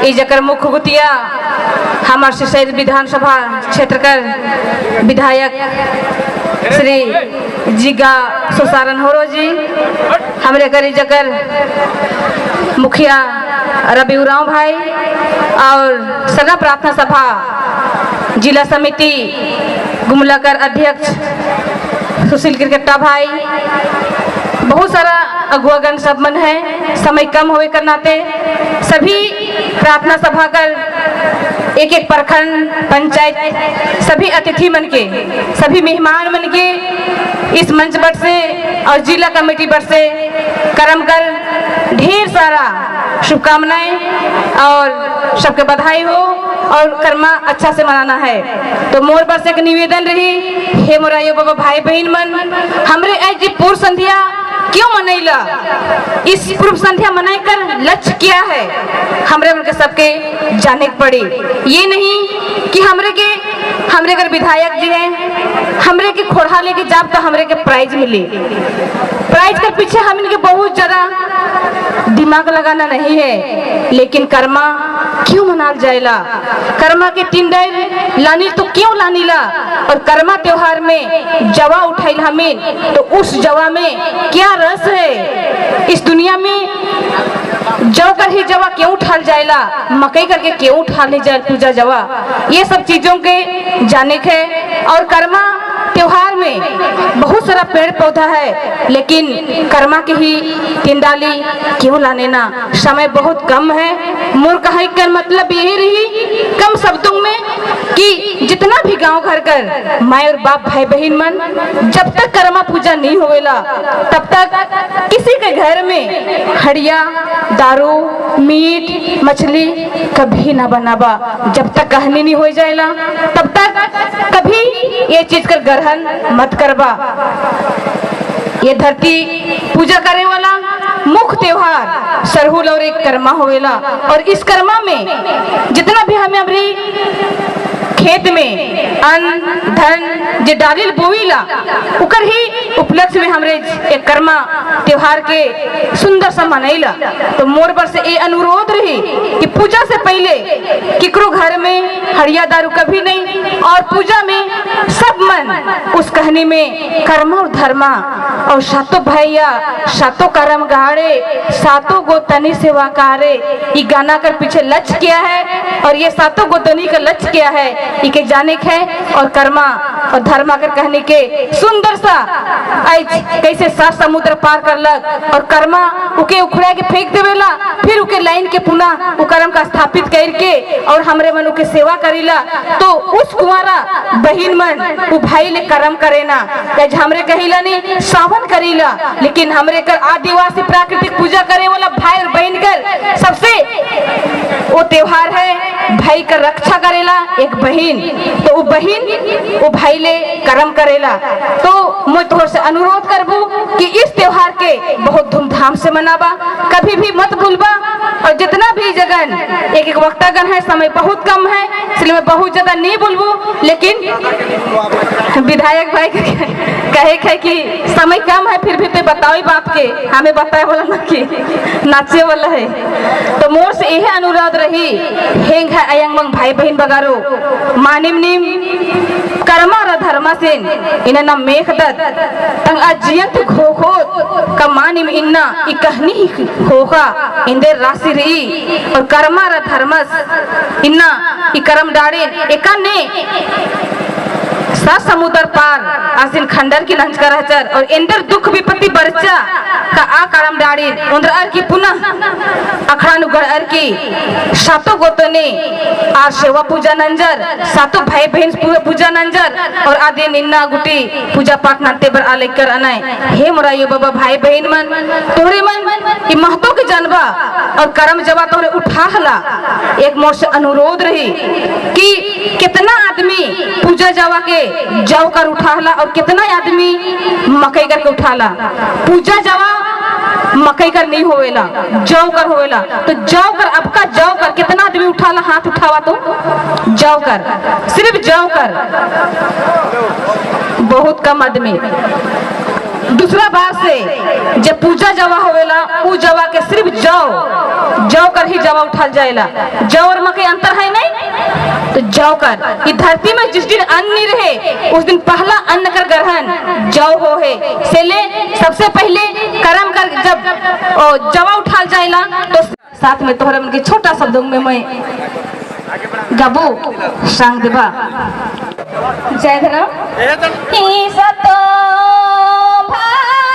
इस जकर मुख्य गुतिया हमारे सिसई विधानसभा क्षेत्र का विधायक श्री जिगा सुसारन होरो जी, हमरे करी जकर मुखिया रवि उरांव भाई और सगा प्रार्थना सभा जिला समिति गुमलाकर अध्यक्ष सुशील क्रिकेटा भाई, बहुत सारा अगुआगण सब मन है। समय कम होने के नाते सभी प्रार्थना सभा कर एक एक प्रखंड पंचायत सभी अतिथि मन के, सभी मेहमान मन के इस मंच पर से और जिला कमेटी पर से करम कर ढेर सारा शुभकामनाएं और सबके बधाई हो और कर्मा अच्छा से मनाना है। तो मोर पर से एक निवेदन रही, हे मोरायो बाबा भाई बहन मन, हमरे आज जी पूर्व संध्या क्यों मनैला, इस पूर्व संध्या मनाई कर लक्ष्य क्या है, हमरे मन के सबके जाने के पड़ी। ये नहीं कि हमरे घर विधायक जी हैं, हमरे के खोड़ा लेके जाब तो हमरे के प्राइज मिली। प्राइज के पीछे हम इनके बहुत ज्यादा दिमाग लगाना नहीं है, लेकिन कर्मा क्यों मनाल जाएला, कर्मा के टिंडर लानी तो क्यों लानीला, और कर्मा त्योहार में जवा उठाइल हमें तो उस जवा में क्या रस है। इस दुनिया में जव कर ही जवा क्यों उठाल जाएला, मकई करके क्यों उठा ले जाए पूजा जवा, ये सब चीजों के जाने के। और कर्मा त्योहार में बहुत सारा पेड़ पौधा है, लेकिन कर्मा के ही टिंडाली क्यों लाने ना, समय बहुत कम है। मोर कहे कर मतलब यही रही कम शब्दों में कि जितना भी गांव घर कर माँ और बाप भाई बहन मन, जब तक कर्मा पूजा नहीं होवेला तब तक किसी के घर में हड़िया दारू मीट मछली कभी ना बनाबा। जब तक कहानी नहीं हो जाएला तब तक कभी ये चीज कर ग्रहण मत करबा। ये धरती पूजा करे वाला मुख्य त्योहार सरहुल और एक कर्मा होवेला, और इस कर्मा में जितना भी हमें अपनी खेत में अन्न धन जे डालिल बोईला उकर ही उपलक्ष्य में हमरे एक कर्मा त्योहार के सुंदर सा मनैला। तो मोर पर से ये अनुरोध रही कि पूजा से पहले किकरो घर में हड़िया दारू कभी नहीं, और पूजा में सब मन उस कहनी में कर्मा और धर्मा और सातों भैया सातों कर्म गाड़े सातों गोतनी सेवा कारे। ये गाना कर पीछे लक्ष्य क्या है और ये सातों गोतनी का लक्ष्य क्या है, इके जाने के है। और कर्मा और धर्मा कर कहने के सुंदर सा आज कैसे 7 समुद्र पार करलक, और कर्मा उके उखड़ा के फेंक देवेला, फिर उके लाइन के पुनः उ कर्म का स्थापित करके और हमरे मन उके सेवा करीला। तो उस कुंवारा बहिन मन उ भाई ले कर्म करेना, हमरे कहिला नहीं सावन करीला, लेकिन हमरे कर आदिवासी प्राकृतिक पूजा करे वाला भाई और बहन कर सबसे वो त्योहार है भाई का रक्षा करेला एक बहन, तो वो बहन वो भाई ले कर्म करेला। तो मैं तोहर से अनुरोध करबू कि इस त्योहार के बहुत धूमधाम से मनाबा, कभी भी मत भूलबा। और जितना भी जगन एक एक वक्तागण है, समय बहुत कम है इसलिए मैं बहुत ज्यादा नहीं बोलबू, लेकिन विधायक भाई कहे कि समय कम है फिर भी तो बताओ बात के, हमें बताए वाला ना कि नाचे वाला है। तो मोर से यही अनुरोध रही, हेंग है अयंग भाई बहन बगारो मानिम निम कर्मा र धर्मा सेन इन्हें ना मेघदत तंग अजियंत खोखो का मानिम इन्ना इ कहनी खोखा इंदे राशि रही, और कर्मा र धर्मस इन्ना इ कर्म डाड़े एकाने 7 समुद्र पार आसिन खंडर की लंच का रहचर, और इंदर दुख विपत्ति बरचा का आ करम डाड़ी उंदर अर की पुनः अखड़ा नुगढ़ अर की सातों गोतने आ सेवा पूजा नंजर, सातों भाई बहन पूजा नंजर, और आदि निन्ना गुटी पूजा पाठ नाते बर आ लेकर अनाय। हे मोरायो बाबा भाई बहन मन, तोहरे मन ई महतो के जानबा और कर्म जवा तोहरे उठा हला। एक मोर से अनुरोध रही कि कितना आदमी पूजा जवा के जव कर उठाला और कितना आदमी मकई करके उठाला। पूजा जवा मकई कर नहीं होवेला, जव कर होवेला। तो जव कर अब का जव कर कितना आदमी उठाला, हाथ उठावा तो जव कर, सिर्फ जव कर बहुत कम आदमी। दूसरा बात से जब पूजा जवा होवेला उ जवा के सिर्फ जौ कर ही जवा उठाल जाएला। जौ और मकई अंतर है नहीं, तो जौ कर। ये धरती में जिस दिन अन्न नहीं रहे उस दिन पहला अन्न कर ग्रहण जौ हो है। से ले सबसे पहले कर्म कर जब जवा उठाल जाएला तो साथ में तोहरा मन के छोटा शब्दों में मैं गाबो संग देबा। जय धर्म ही सतो भाई